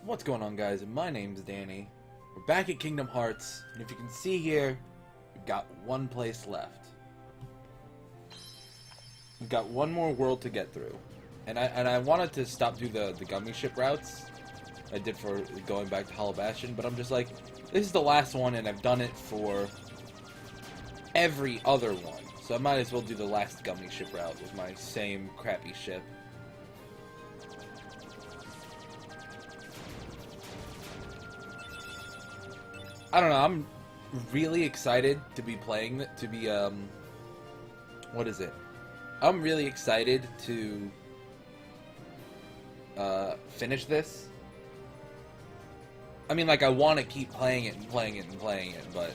What's going on, guys? My name's Danny. We're back at Kingdom Hearts, and if you can see here, we've got one place left. We've got one more world to get through. And I wanted to stop doing the gummy ship routes I did for going back to Hollow Bastion, but I'm just like, this is the last one, and I've done it for every other one. So I might as well do the last gummy ship route with my same crappy ship. I don't know, I'm really excited to be playing, what is it? I'm really excited to, finish this. I mean, like, I want to keep playing it and playing it and playing it, but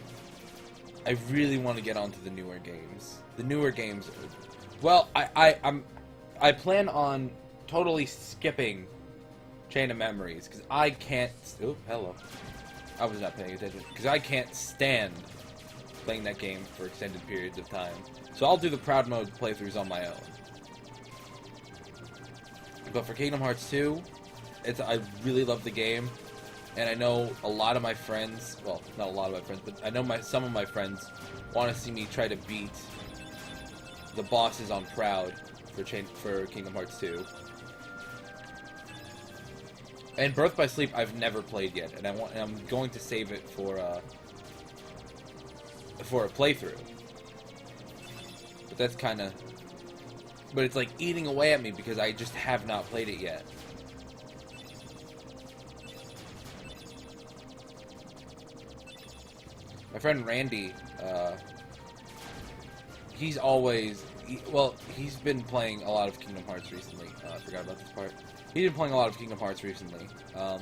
I really want to get onto the newer games. The newer games, well, I plan on totally skipping Chain of Memories, because I can't, oh, hello. I was not paying attention, because I can't stand playing that game for extended periods of time. So I'll do the Proud Mode playthroughs on my own. But for Kingdom Hearts 2, I really love the game, and I know a lot of my friends, well, not a lot of my friends, but I know some of my friends want to see me try to beat the bosses on Proud for Kingdom Hearts 2. And Birth by Sleep I've never played yet, and I'm going to save it for a playthrough. But that's kind of, but it's like eating away at me because I just have not played it yet. My friend Randy, he's been playing a lot of Kingdom Hearts recently. I forgot about this part. He's been playing a lot of Kingdom Hearts recently. I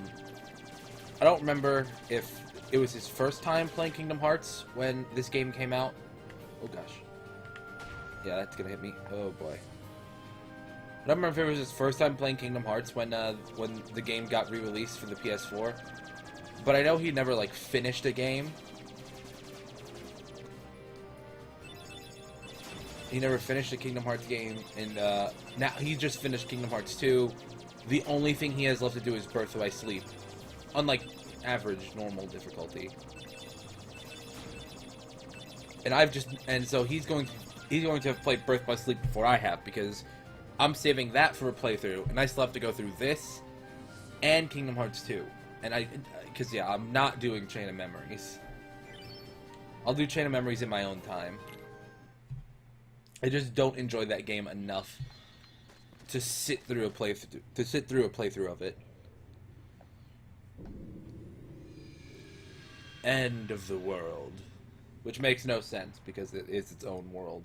don't remember if it was his first time playing Kingdom Hearts when this game came out. Oh gosh. Yeah, that's gonna hit me. Oh boy. I don't remember if it was his first time playing Kingdom Hearts when the game got re-released for the PS4. But I know he never, like, finished a game. He never finished a Kingdom Hearts game, and now he just finished Kingdom Hearts 2. The only thing he has left to do is Birth by Sleep, unlike average, normal difficulty. And so he's going to have played Birth by Sleep before I have, because I'm saving that for a playthrough, and I still have to go through this and Kingdom Hearts 2. And because yeah, I'm not doing Chain of Memories. I'll do Chain of Memories in my own time. I just don't enjoy that game enough to sit through a playthrough of it. End of the world, which makes no sense because it is its own world.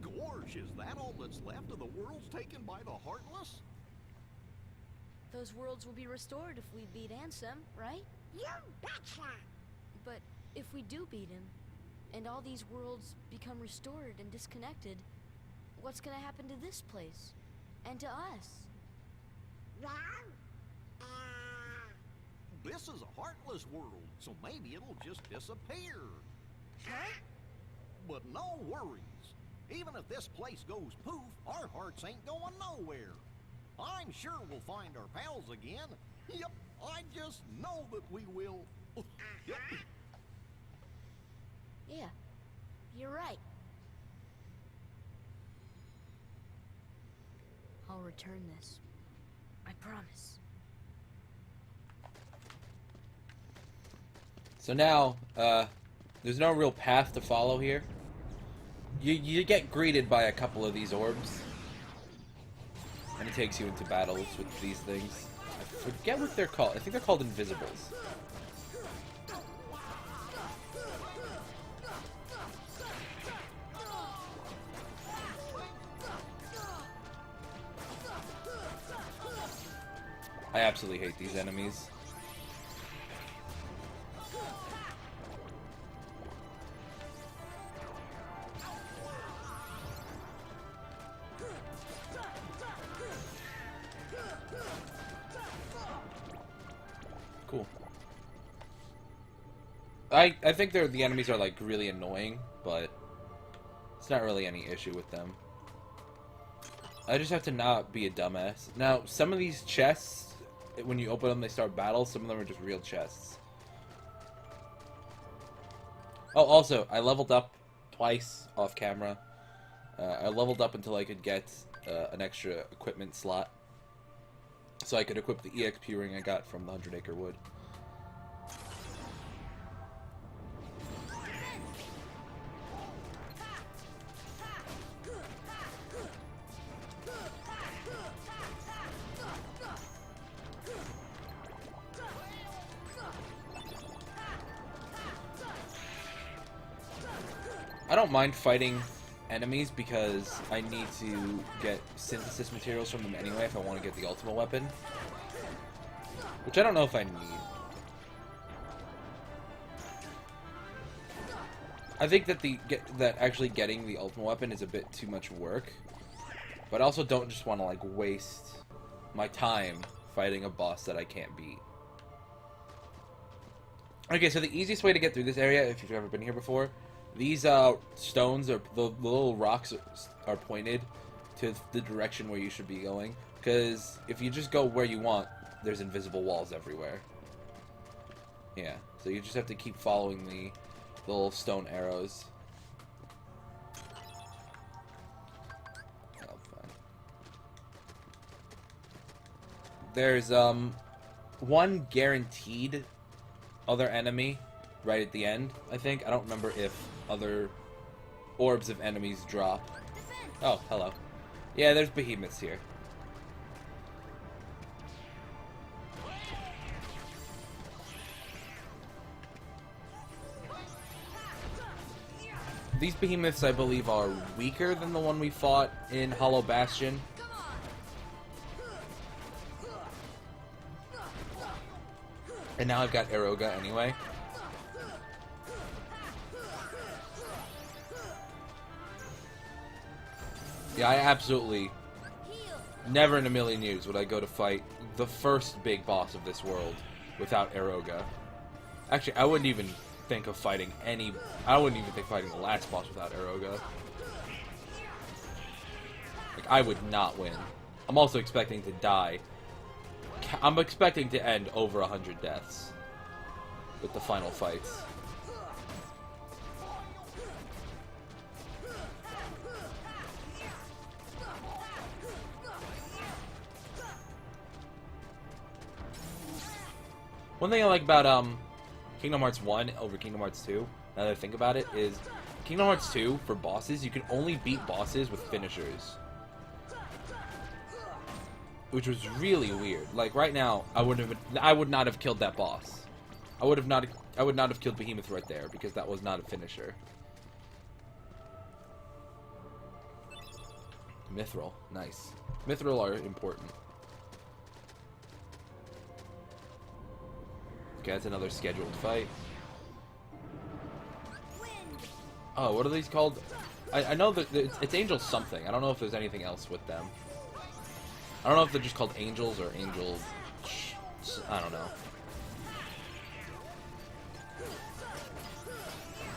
Gorge, is that all that's left of the worlds taken by the Heartless? Those worlds will be restored if we beat Ansem, right? You betcha! But if we do beat him, and all these worlds become restored and disconnected, what's gonna happen to this place? And to us? Well, This is a Heartless world, so maybe it'll just disappear. huh? But no worries. Even if this place goes poof, our hearts ain't going nowhere. I'm sure we'll find our pals again. Yep, I just know that we will. Yep. Yeah, you're right. I'll return this. I promise. So now, there's no real path to follow here. You get greeted by a couple of these orbs, and it takes you into battles with these things. I forget what they're called. I think they're called Invisibles. I absolutely hate these enemies. Cool. I think the enemies are, like, really annoying, but it's not really any issue with them. I just have to not be a dumbass. Now, some of these chests when you open them, they start battles. Some of them are just real chests. Oh, also, I leveled up twice off camera. I leveled up until I could get an extra equipment slot, so I could equip the EXP ring I got from the 100 Acre Wood. I don't mind fighting enemies because I need to get synthesis materials from them anyway if I want to get the ultimate weapon. Which I don't know if I need. I think that that actually getting the ultimate weapon is a bit too much work. But I also don't just want to like waste my time fighting a boss that I can't beat. Okay, so the easiest way to get through this area, if you've ever been here before, these stones, or the little rocks, are pointed to the direction where you should be going. Because if you just go where you want, there's invisible walls everywhere. Yeah, so you just have to keep following the little stone arrows. Oh, fine. There's one guaranteed other enemy right at the end, I think. I don't remember if other orbs of enemies drop. Oh, hello. Yeah, there's behemoths here. These behemoths, I believe, are weaker than the one we fought in Hollow Bastion. And now I've got Eroga anyway. Yeah, I absolutely, never in a million years would I go to fight the first big boss of this world without Eroga. Actually, I wouldn't even think of fighting I wouldn't even think of fighting the last boss without Eroga. Like, I would not win. I'm also expecting to die. I'm expecting to end over 100 deaths with the final fights. One thing I like about Kingdom Hearts 1 over Kingdom Hearts 2, now that I think about it, is Kingdom Hearts 2, for bosses, you can only beat bosses with finishers. Which was really weird. Like, right now, I would not have killed that boss. I would not have killed Behemoth right there, because that was not a finisher. Mithril. Nice. Mithril are important. Okay, that's another scheduled fight. Oh, what are these called? I know that it's Angel something. I don't know if there's anything else with them. I don't know if they're just called Angels or Angel... I don't know.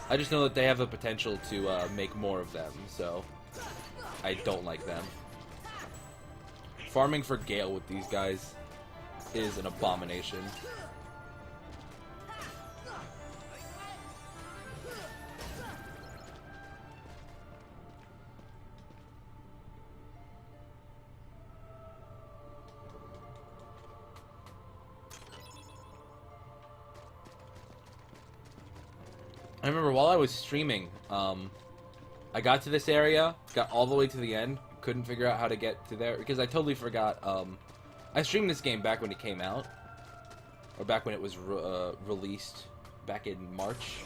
I just know that they have the potential to make more of them, so I don't like them. Farming for Gale with these guys is an abomination. I remember while I was streaming, I got to this area, got all the way to the end, couldn't figure out how to get to there, because I totally forgot, I streamed this game back when it came out, or back when it was released, back in March,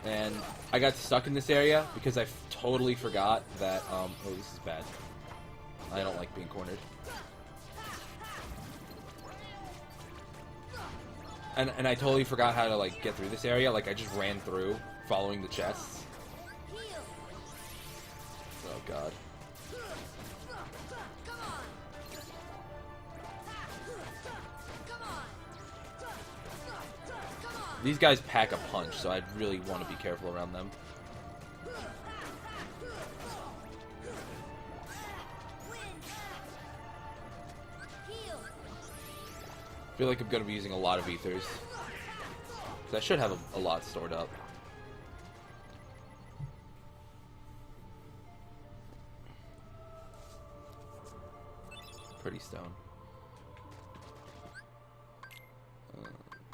and I got stuck in this area, because I totally forgot that, oh, this is bad, I don't like being cornered. And I totally forgot how to, like, get through this area. Like, I just ran through, following the chests. Oh, God. These guys pack a punch, so I'd really want to be careful around them. I feel like I'm gonna be using a lot of ethers. 'Cause I should have a lot stored up. Pretty stone.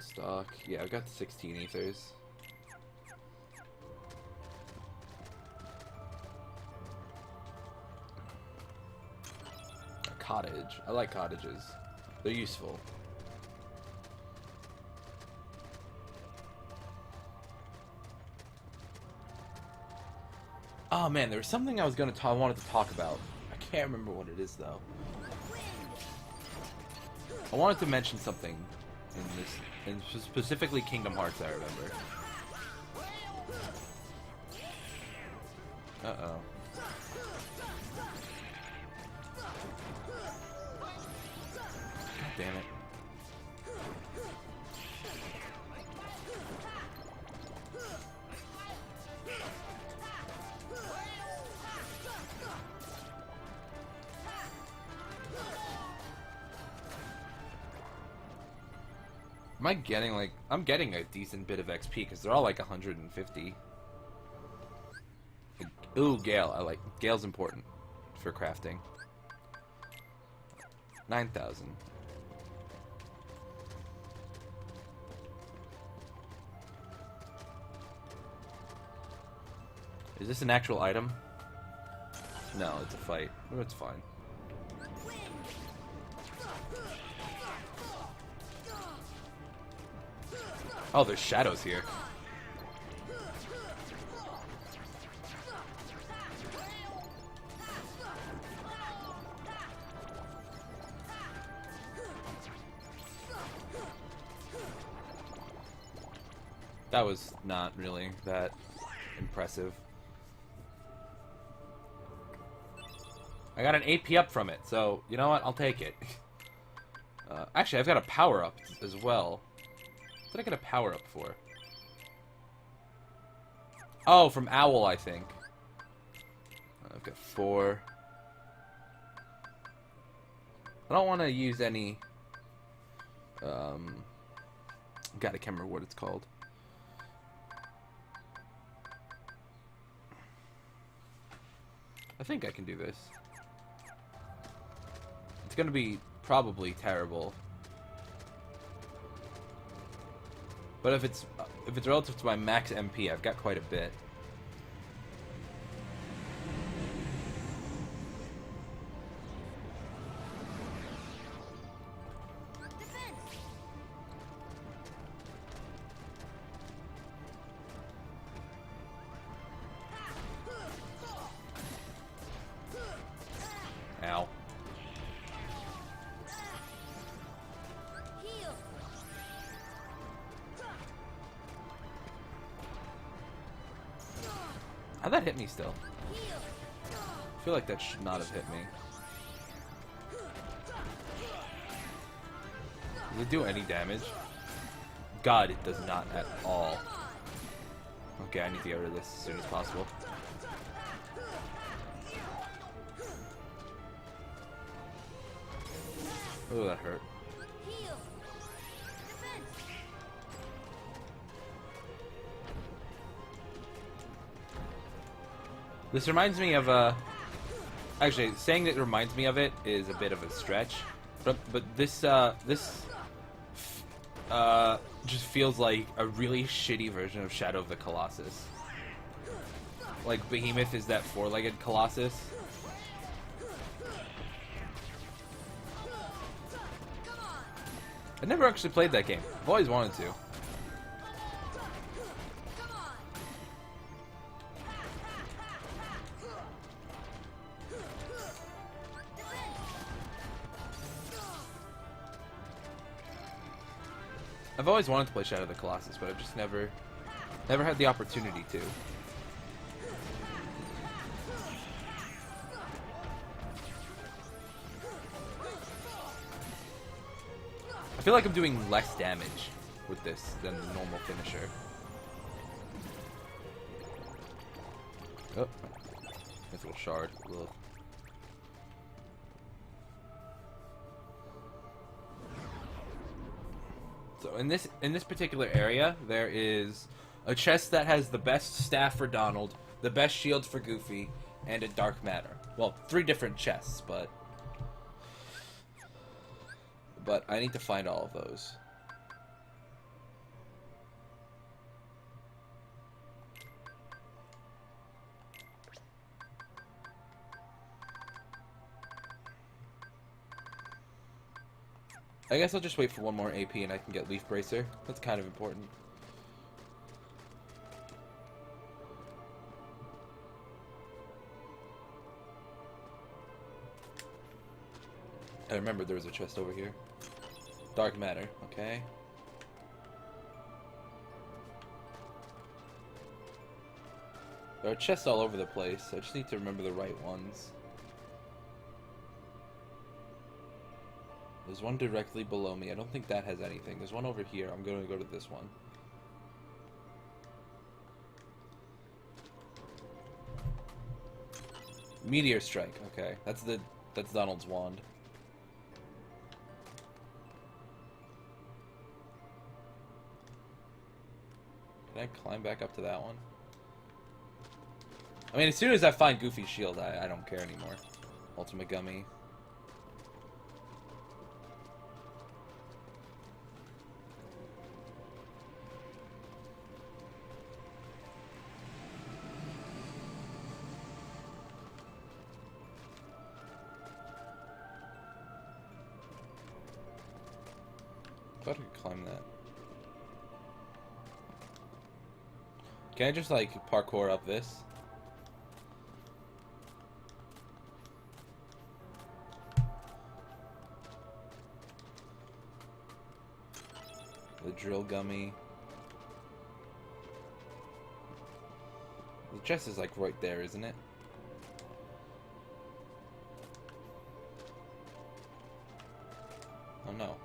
Stock. Yeah, I've got 16 ethers. A cottage. I like cottages. They're useful. Oh man, there was something I wanted to talk about. I can't remember what it is though. I wanted to mention something in specifically Kingdom Hearts. I remember. Uh-oh. God damn it. Am I getting like... I'm getting a decent bit of XP because they're all like 150. Ooh, Gale. I like... Gale's important for crafting. 9,000. Is this an actual item? No, it's a fight. Oh, it's fine. Oh, there's shadows here. That was not really that impressive. I got an AP up from it, so you know what? I'll take it. Actually, I've got a power up as well. What did I get a power up for? Oh, from Owl, I think. I've got 4. I don't want to use any. God, I can't remember what it's called. I think I can do this. It's gonna be probably terrible. But if it's relative to my max MP, I've got quite a bit. Ow. How'd that hit me still? I feel like that should not have hit me. Does it do any damage? God, it does not at all. Okay, I need to get rid of this as soon as possible. Oh, that hurt. This reminds me of actually, saying that it reminds me of it is a bit of a stretch, but this just feels like a really shitty version of Shadow of the Colossus. Like Behemoth is that 4-legged Colossus. I never actually played that game. I've always wanted to. I've always wanted to play Shadow of the Colossus, but I've just never had the opportunity to. I feel like I'm doing less damage with this than the normal finisher. Oh, nice little shard. Ugh. So in this particular area, there is a chest that has the best staff for Donald, the best shield for Goofy, and a dark matter. Well, 3 different chests, but I need to find all of those. I guess I'll just wait for one more AP and I can get Leaf Bracer. That's kind of important. I remember there was a chest over here. Dark matter, okay. There are chests all over the place. I just need to remember the right ones. There's one directly below me. I don't think that has anything. There's one over here. I'm going to go to this one. Meteor Strike. Okay, that's Donald's wand. Can I climb back up to that one? I mean, as soon as I find Goofy's shield, I don't care anymore. Ultimate Gummy. I thought I could climb that. Can I just, like, parkour up this? The drill gummy. The chest is, like, right there, isn't it? Oh, no.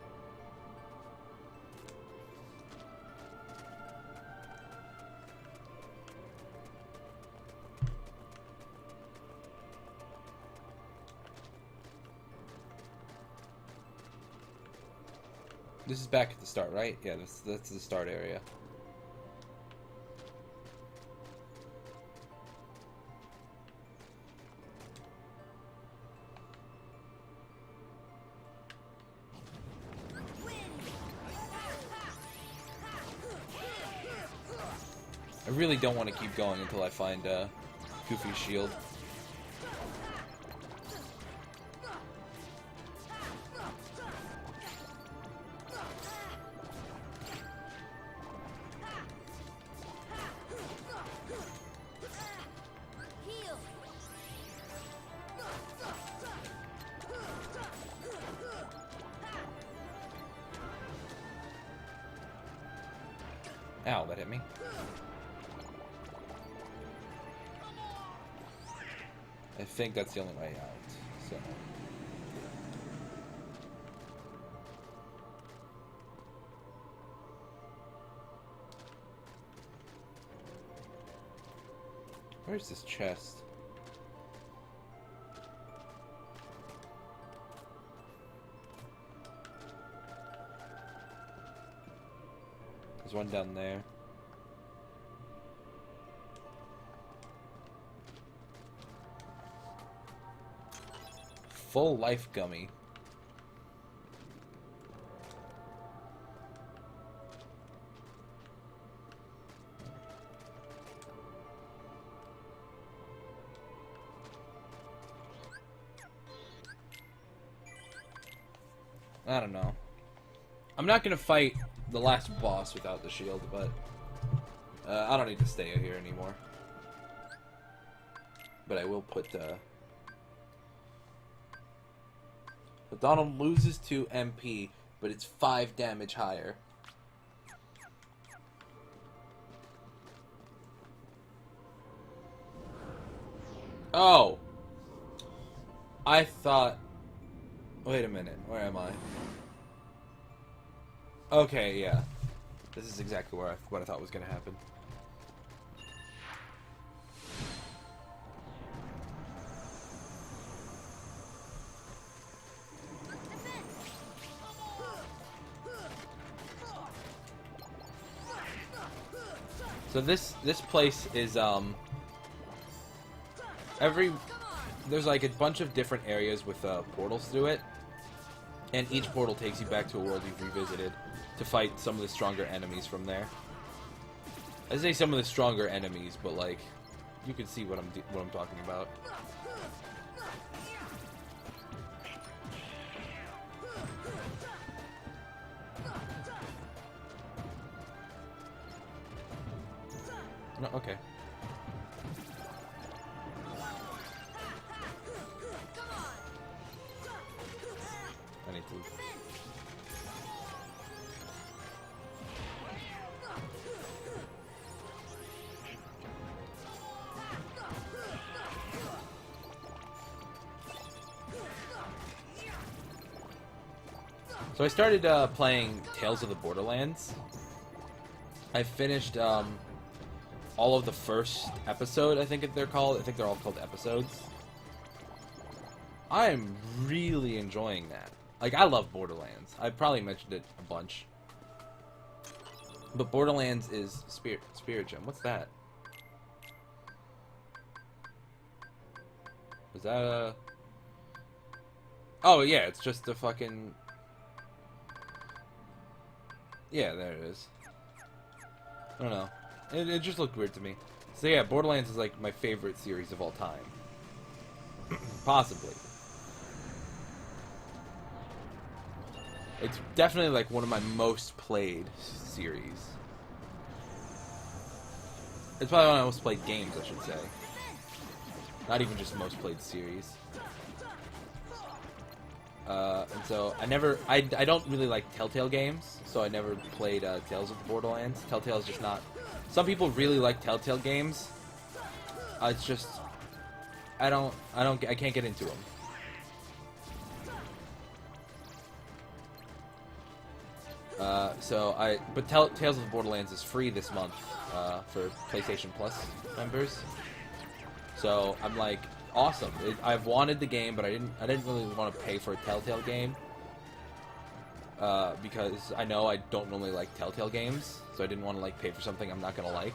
This is back at the start, right? Yeah, that's the start area. I really don't want to keep going until I find Goofy's shield. Ow, that hit me. I think that's the only way out, so... Where's this chest? There's one down there. Full life gummy. I don't know. I'm not gonna fight the last boss without the shield, but I don't need to stay here anymore. But I will put Donald loses 2 MP, but it's 5 damage higher. Oh! I thought... Wait a minute, where am I? Okay, yeah. This is exactly what I thought was going to happen. So this place is there's like a bunch of different areas with portals through it, and each portal takes you back to a world you've revisited to fight some of the stronger enemies from there. I say some of the stronger enemies, but like you can see what I'm talking about. No, okay. I need to. So I started playing Tales of the Borderlands. I finished all of the first episode, I think they're called. I think they're all called episodes. I'm really enjoying that. Like, I love Borderlands. I probably mentioned it a bunch. But Borderlands is Spirit Gem. What's that? Was that a... Oh, yeah, it's just a fucking... Yeah, there it is. I don't know. It just looked weird to me. So yeah, Borderlands is like my favorite series of all time. Possibly. It's definitely like one of my most played series. It's probably one of my most played games, I should say. Not even just most played series. And so I don't really like Telltale games, so I never played Tales of the Borderlands. Telltale is just not... Some people really like Telltale games. It's just... I can't get into them. But Tales of the Borderlands is free this month, for PlayStation Plus members. So I'm like, awesome. I've wanted the game, but I didn't really want to pay for a Telltale game. Because I know I don't normally like Telltale games, so I didn't want to like pay for something I'm not gonna like.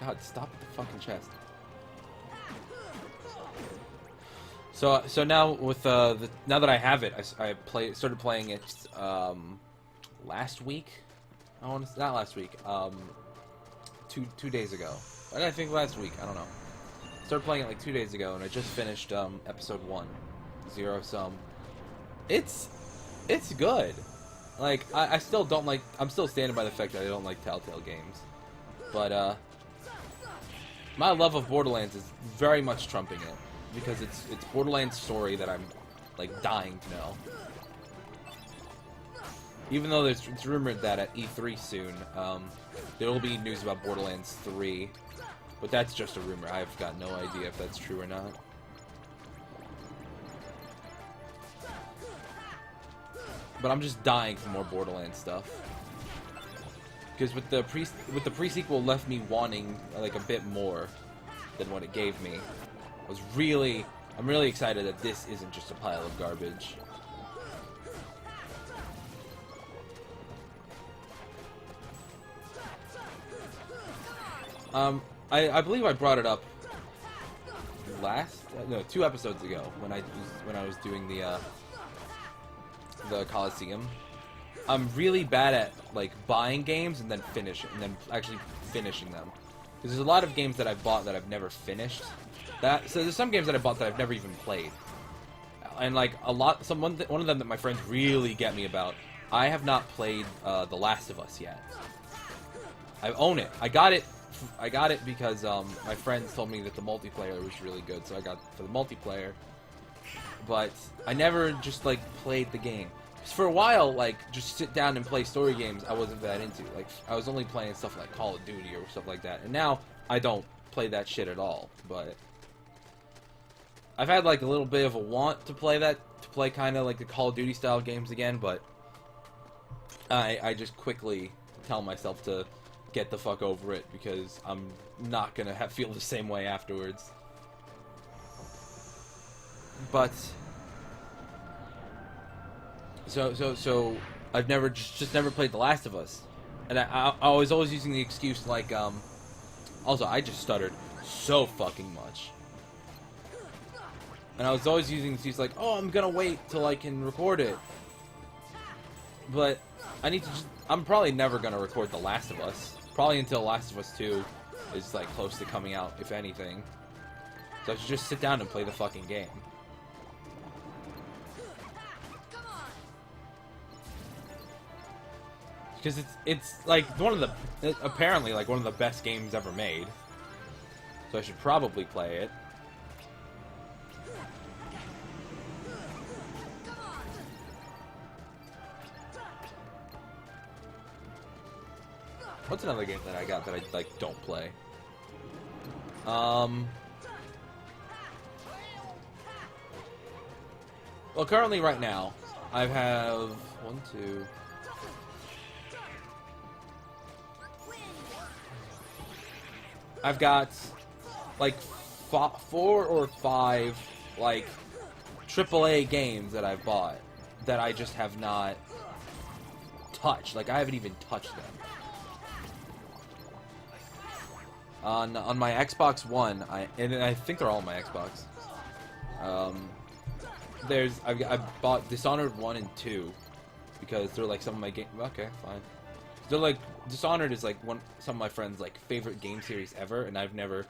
God, stop at the fucking chest. So now with now that I have it, I started playing it last week. Not last week. 2 days ago. I think last week. I don't know. Started playing it like 2 days ago, and I just finished episode 1, Zero Sum. It's good. Like, I still don't like... I'm still standing by the fact that I don't like Telltale games. But, my love of Borderlands is very much trumping it. Because it's Borderlands' story that I'm, like, dying to know. Even though it's rumored that at E3 soon, there will be news about Borderlands 3. But that's just a rumor. I've got no idea if that's true or not. But I'm just dying for more Borderlands stuff. Because with the pre-sequel left me wanting like a bit more than what it gave me. I'm really excited that this isn't just a pile of garbage. I believe I brought it up 2 episodes ago when I was doing the Coliseum. I'm really bad at like buying games and then actually finishing them. Because there's a lot of games that I've bought that I've never finished. So there's some games that I bought that I've never even played. And like one of them that my friends really get me about. I have not played The Last of Us yet. I own it. I got it because my friends told me that the multiplayer was really good, so I got it for the multiplayer. But I never just like played the game. For a while, like, just sit down and play story games, I wasn't that into. Like, I was only playing stuff like Call of Duty or stuff like that. And now, I don't play that shit at all. But I've had, like, a little bit of a want to play kind of like the Call of Duty style games again, but I just quickly tell myself to get the fuck over it, because I'm not gonna feel the same way afterwards. But... So I've never just never played The Last of Us, And I was always using the excuse like, also, I just stuttered so fucking much. And I was always using the excuse like, oh, I'm gonna wait till I can record it. But I need to just, I'm probably never gonna record The Last of Us. Probably until Last of Us 2 is like close to coming out, if anything. So I should just sit down and play the fucking game. Because it's like apparently like one of the best games ever made. So I should probably play it. What's another game that I got that I like don't play? Well, currently right now, I have 1, 2. I've got like 4 or 5 like AAA games that I've bought that I just have not touched. Like I haven't even touched them. On my Xbox One, I think they're all on my Xbox. I bought Dishonored 1 and 2 because they're like some of my game. Okay, fine. They're like Dishonored is like some of my friends' like favorite game series ever, and I've never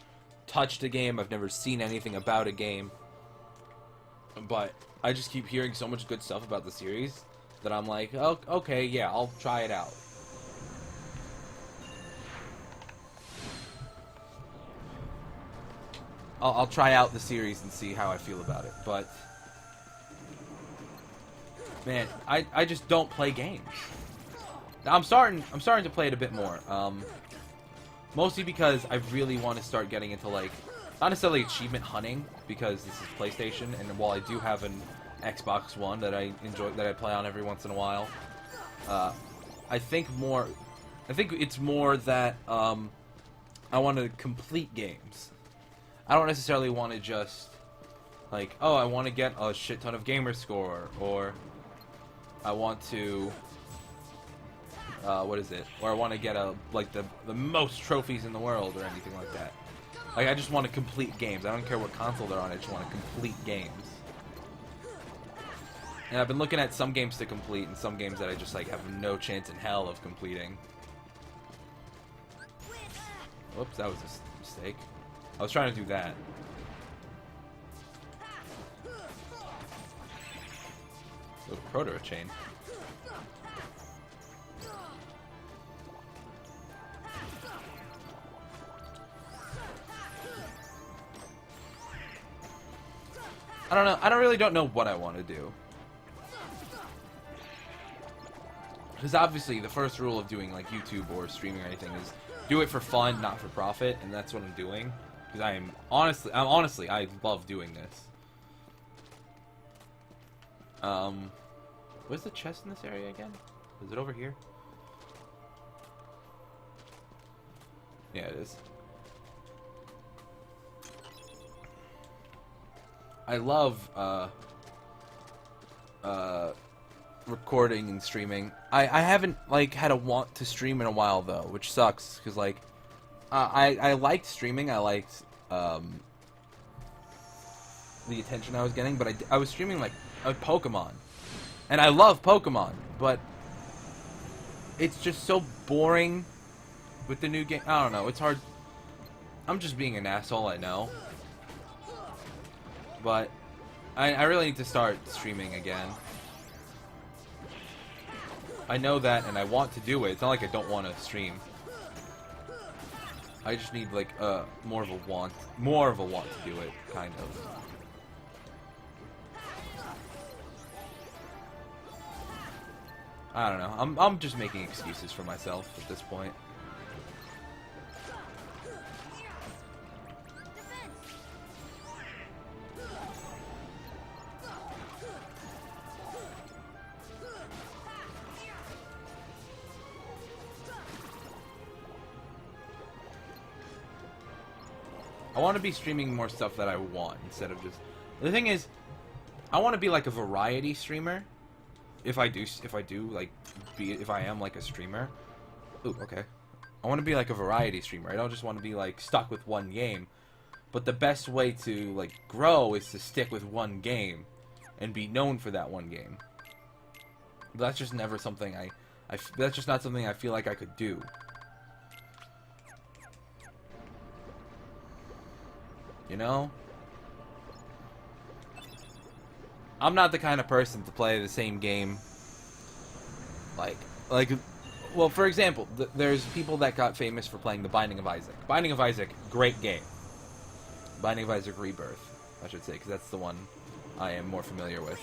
touched a game. I've never seen anything about a game, but I just keep hearing so much good stuff about the series that I'm like, oh, okay, yeah, I'll try it out. I'll try out the series and see how I feel about it, but man, I just don't play games. Now, I'm starting to play it a bit more. Mostly because I really want to start getting into like not necessarily achievement hunting because this is PlayStation, and while I do have an Xbox One that I enjoy, that I play on every once in a while, I think it's more that I want to complete games. I don't necessarily want to just like, oh, I want to get a shit ton of gamer score, or I want to what is it? Or I want to get the most trophies in the world or anything like that. Like I just want to complete games. I don't care what console they're on. I just want to complete games. And I've been looking at some games to complete and some games that I just like have no chance in hell of completing. Whoops, that was a mistake. I was trying to do that. Oh, Proto chain. I don't know. I really don't know what I want to do. Because obviously the first rule of doing like YouTube or streaming or anything is do it for fun, not for profit, and that's what I'm doing. Because I love doing this. Where's the chest in this area again? Is it over here? Yeah, it is. I love recording and streaming. I haven't like had a want to stream in a while though, which sucks because like I liked streaming. I liked the attention I was getting, but I was streaming like Pokemon, and I love Pokemon, but it's just so boring with the new game. I don't know. It's hard. I'm just being an asshole, I know. But I really need to start streaming again. I know that, and I want to do it. It's not like I don't want to stream. I just need like more of a want to do it, kind of. I don't know. I'm just making excuses for myself at this point. I want to be streaming more stuff that I want instead of just. The thing is, I want to be like a variety streamer. If I am like a streamer, Ooh, okay. I want to be like a variety streamer. I don't just want to be like stuck with one game. But the best way to like grow is to stick with one game and be known for that one game. But that's just never something that's just not something I feel like I could do. You know? I'm not the kind of person to play the same game like well, for example, there's people that got famous for playing The Binding of Isaac. Binding of Isaac, great game. Binding of Isaac Rebirth, I should say, because that's the one I am more familiar with.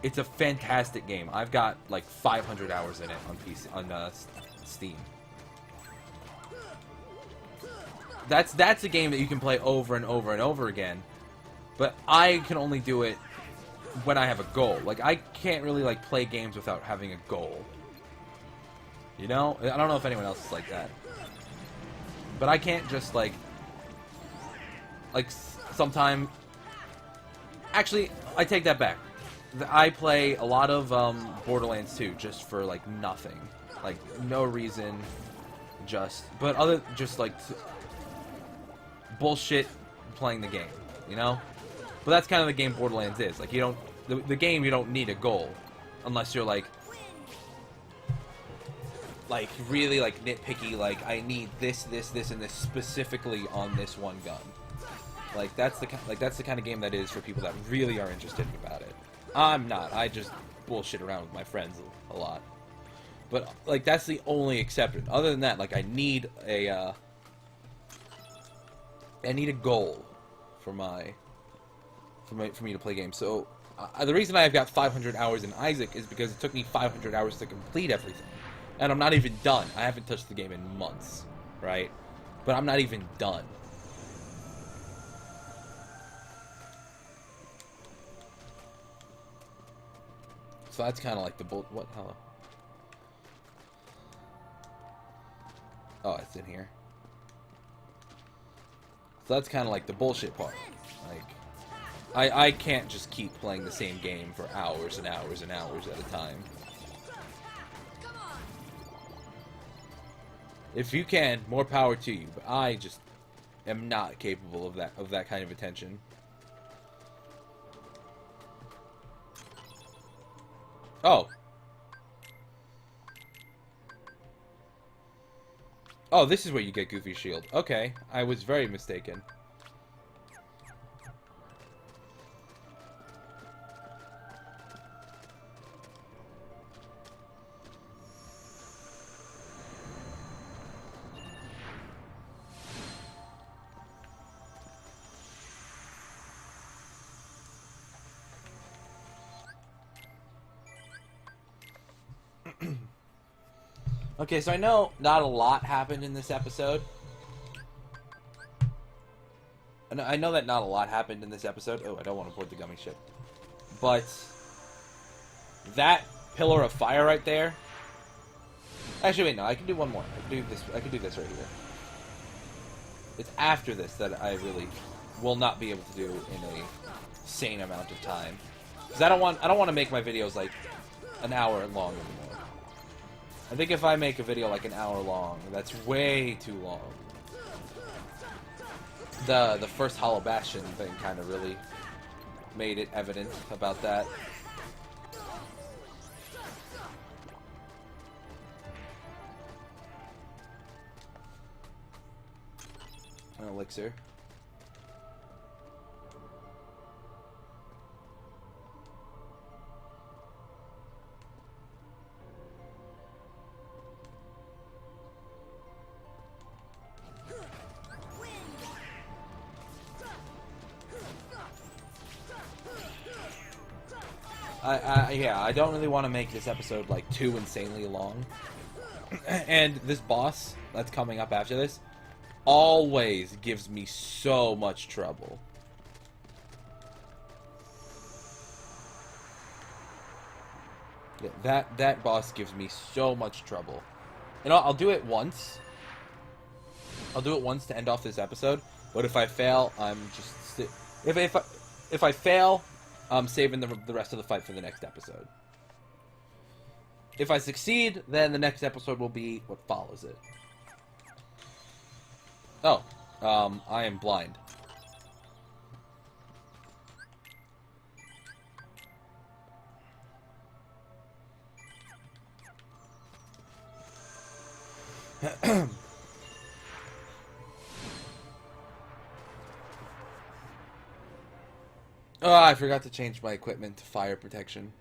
It's a fantastic game. I've got like 500 hours in it on PC, on Steam. That's a game that you can play over and over and over again, but I can only do it when I have a goal. Like, I can't really like play games without having a goal. You know? I don't know if anyone else is like that. But I can't just like sometime... Actually, I take that back. I play a lot of Borderlands 2 just for like nothing. Like, no reason. Just like bullshit playing the game, you know? But that's kind of the game Borderlands is. Like, you don't... The game, you don't need a goal. Unless you're like really like nitpicky, like I need this, and this specifically on this one gun. Like that's the kind of game that is for people that really are interested about it. I'm not. I just bullshit around with my friends a lot. But like that's the only exception. Other than that, like I need a goal for me to play games. So the reason I've got 500 hours in Isaac is because it took me 500 hours to complete everything. And I'm not even done. I haven't touched the game in months, right? But I'm not even done. So that's kind of like the what? Hello. Oh, it's in here. So that's kind of like the bullshit part. Like, I can't just keep playing the same game for hours and hours and hours at a time. If you can, more power to you. But I just am not capable of that kind of attention. Oh. Oh, this is where you get Goofy's shield. Okay, I was very mistaken. Okay, so I know not a lot happened in this episode. I know that not a lot happened in this episode. Oh, I don't want to board the gummy ship. But that pillar of fire right there. Actually, wait, no, I can do one more. I can do this right here. It's after this that I really will not be able to do in a sane amount of time. Because I don't want to make my videos like an hour long anymore. I think if I make a video like an hour long, that's way too long. The first Hollow Bastion thing kind of really made it evident about that. An elixir. Yeah, I don't really want to make this episode like too insanely long. And this boss that's coming up after this always gives me so much trouble. Yeah, that boss gives me so much trouble. And I'll do it once. I'll do it once to end off this episode. But if I fail, I'm just if I fail, I'm saving the rest of the fight for the next episode. If I succeed, then the next episode will be what follows it. Oh, I am blind. Oh, I forgot to change my equipment to fire protection.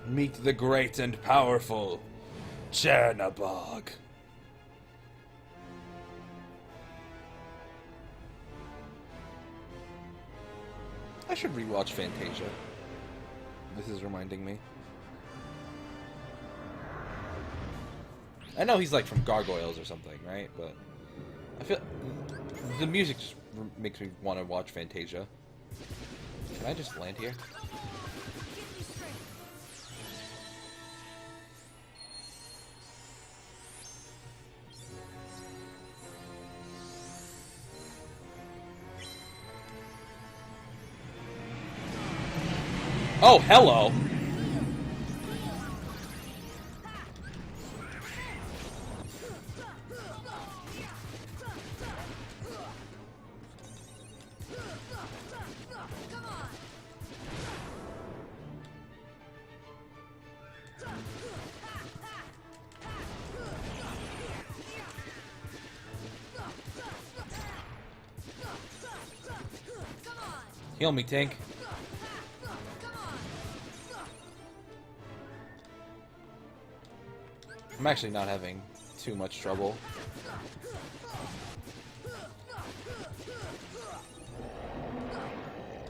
Meet the great and powerful Chernabog. I should rewatch Fantasia. This is reminding me. I know he's like from Gargoyles or something, right? But I feel the music just makes me want to watch Fantasia. Can I just land here? Oh, hello! Heal me, Tink. I'm actually not having too much trouble.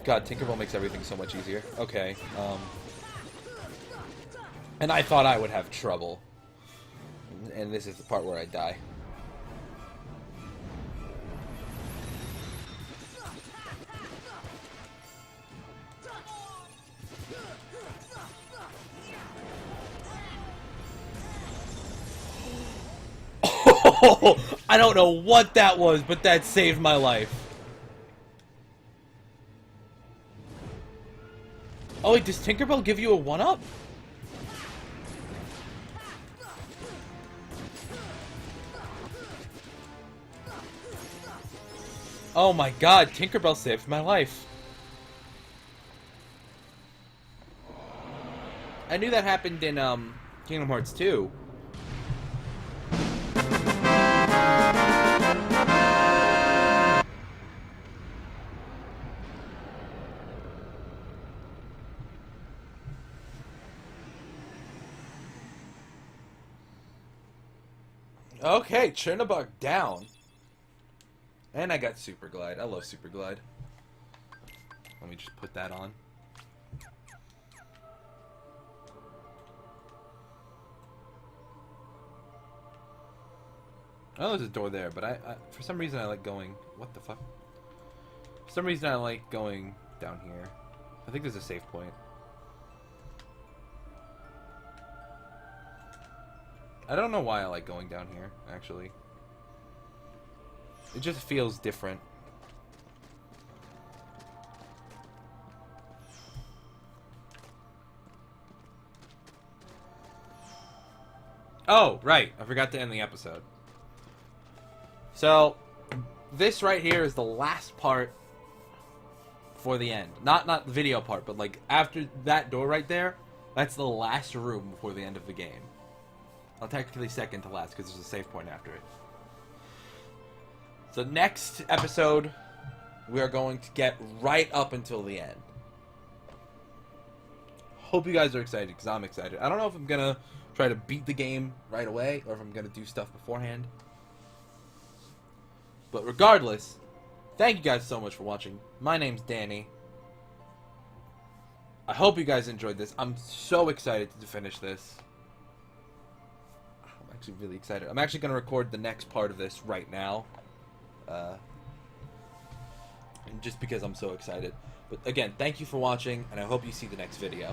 God, Tinkerbell makes everything so much easier. Okay, and I thought I would have trouble. And this is the part where I die. I don't know what that was, but that saved my life. Oh wait, does Tinkerbell give you a 1-up? Oh my god, Tinkerbell saved my life. I knew that happened in Kingdom Hearts 2. Okay, Chernabog down. And I got Super Glide. I love Super Glide. Let me just put that on. I know there's a door there, but I for some reason I like going... What the fuck? For some reason I like going down here. I think there's a save point. I don't know why I like going down here, actually. It just feels different. Oh, right. I forgot to end the episode. So, this right here is the last part for the end. Not the video part, but like after that door right there, that's the last room before the end of the game. Well, technically second to last because there's a save point after it. So next episode, we are going to get right up until the end. Hope you guys are excited because I'm excited. I don't know if I'm going to try to beat the game right away or if I'm going to do stuff beforehand. But regardless, thank you guys so much for watching. My name's Danny. I hope you guys enjoyed this. I'm so excited to finish this. I'm actually really excited. I'm actually going to record the next part of this right now. And just because I'm so excited. But again, thank you for watching, and I hope you see the next video.